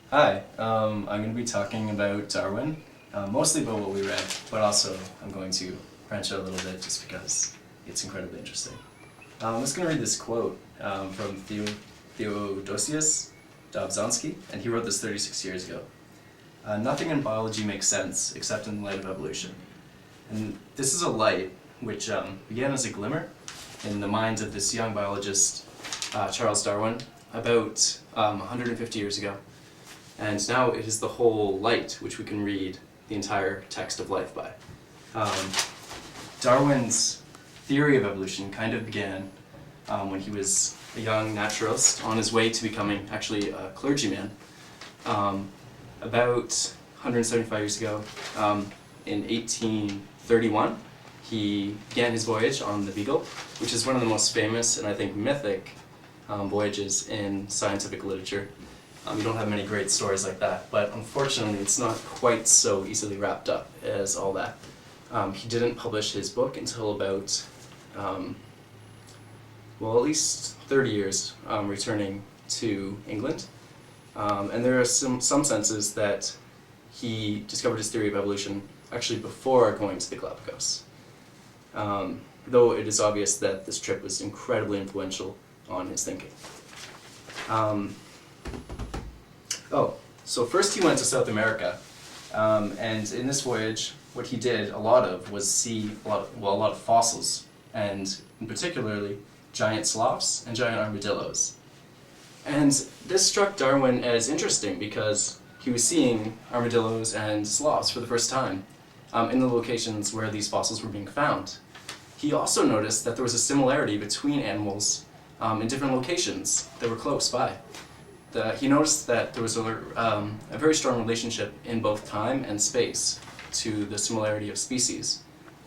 Hi, I'm going to be talking about Darwin, mostly about what we read, but also I'm going to branch out a little bit just because it's incredibly interesting. I'm just going to read this quote from Theodosius Dobzhansky, and he wrote this 36 years ago. Nothing in biology makes sense except in the light of evolution. And this is a light which began as a glimmer in the minds of this young biologist, Charles Darwin, about 150 years ago. And now it is the whole light which we can read the entire text of life by. Darwin's theory of evolution kind of began when he was a young naturalist on his way to becoming actually a clergyman. About 175 years ago, in 1831, he began his voyage on the Beagle, which is one of the most famous and I think mythic voyages in scientific literature. You don't have many great stories like that, but unfortunately it's not quite so easily wrapped up as all that. He didn't publish his book until about, well, at least 30 years returning to England. And there are some senses that he discovered his theory of evolution actually before going to the Galapagos. Though it is obvious that this trip was incredibly influential on his thinking. So first he went to South America, and in this voyage, what he did a lot of was see a lot of fossils, and in particularly giant sloths and giant armadillos. And this struck Darwin as interesting because he was seeing armadillos and sloths for the first time in the locations where these fossils were being found. He also noticed that there was a similarity between animals in different locations that were close by. He noticed that there was a very strong relationship in both time and space to the similarity of species,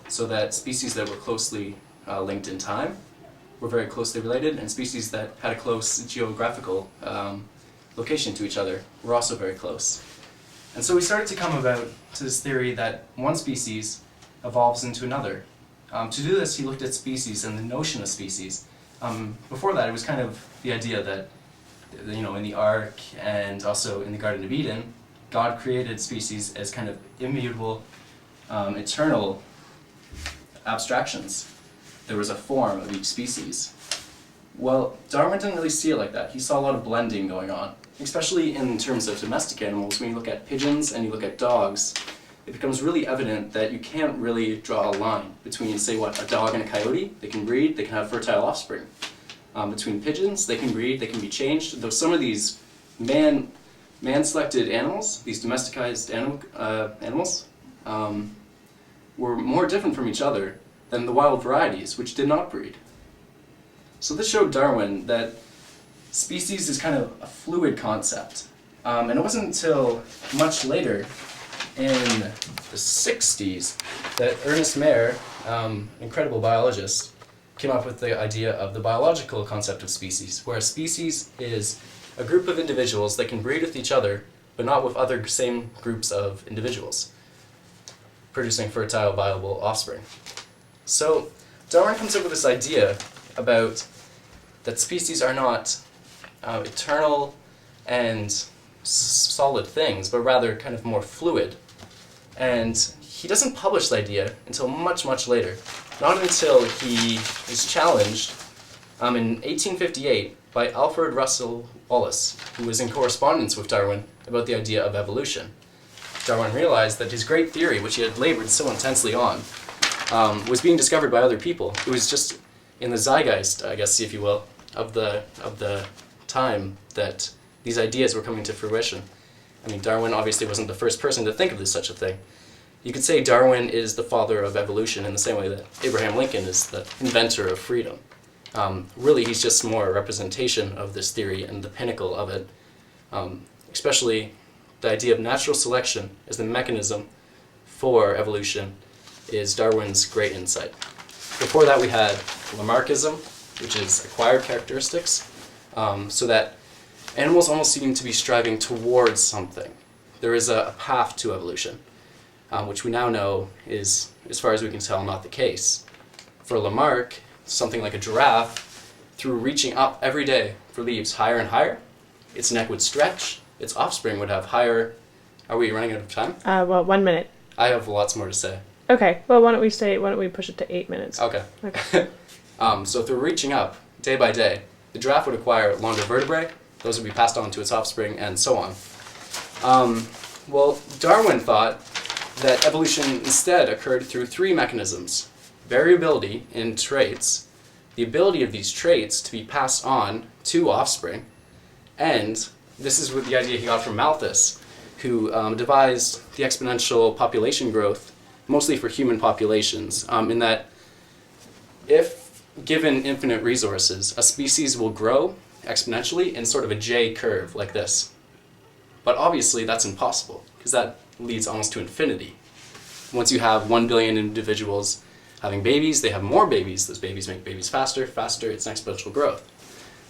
so that species that were closely linked in time were very closely related, and species that had a close geographical location to each other were also very close. And so we started to come about to this theory that one species evolves into another. To do this, he looked at species and the notion of species. Before that, it was kind of the idea that, you know, in the Ark and also in the Garden of Eden, God created species as kind of immutable, eternal abstractions. There was a form of each species. Well, Darwin didn't really see it like that. He saw a lot of blending going on, especially in terms of domestic animals. When you look at pigeons and you look at dogs, it becomes really evident that you can't really draw a line between, say, a dog and a coyote. They can breed, they can have fertile offspring. Between pigeons, they can breed, they can be changed. Though some of these man-selected animals, these domesticated animals, were more different from each other than the wild varieties, which did not breed. So this showed Darwin that species is kind of a fluid concept. And it wasn't until much later, in the 60s, that Ernest Mayr, incredible biologist, came up with the idea of the biological concept of species, where a species is a group of individuals that can breed with each other, but not with other same groups of individuals, producing fertile, viable offspring. So Darwin comes up with this idea about that species are not eternal and solid things, but rather kind of more fluid. And he doesn't publish the idea until much, much later. Not until he is challenged in 1858 by Alfred Russel Wallace, who was in correspondence with Darwin about the idea of evolution. Darwin realized that his great theory, which he had labored so intensely on, was being discovered by other people. It was just in the zeitgeist, I guess, if you will, of the time that these ideas were coming to fruition. I mean, Darwin obviously wasn't the first person to think of such a thing. You could say Darwin is the father of evolution in the same way that Abraham Lincoln is the inventor of freedom. Really, he's just more a representation of this theory and the pinnacle of it, especially the idea of natural selection as the mechanism for evolution is Darwin's great insight. Before that, we had Lamarckism, which is acquired characteristics, so that animals almost seem to be striving towards something. There is a path to evolution, which we now know is, as far as we can tell, not the case. For Lamarck, something like a giraffe, through reaching up every day for leaves higher and higher, its neck would stretch, its offspring would have higher... Are we running out of time? Well, 1 minute. I have lots more to say. Okay. Well, why don't we push it to 8 minutes? Okay. Okay. So through reaching up, day by day, the giraffe would acquire longer vertebrae, those would be passed on to its offspring, and so on. Well, Darwin thought that evolution instead occurred through 3 mechanisms: variability in traits, the ability of these traits to be passed on to offspring, and this is what the idea he got from Malthus, who devised the exponential population growth, mostly for human populations, in that if given infinite resources, a species will grow exponentially in sort of a J curve like this. But obviously that's impossible, because that leads almost to infinity. Once you have 1 billion individuals having babies, they have more babies, those babies make babies faster, it's an exponential growth.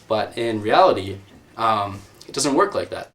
But in reality, it doesn't work like that.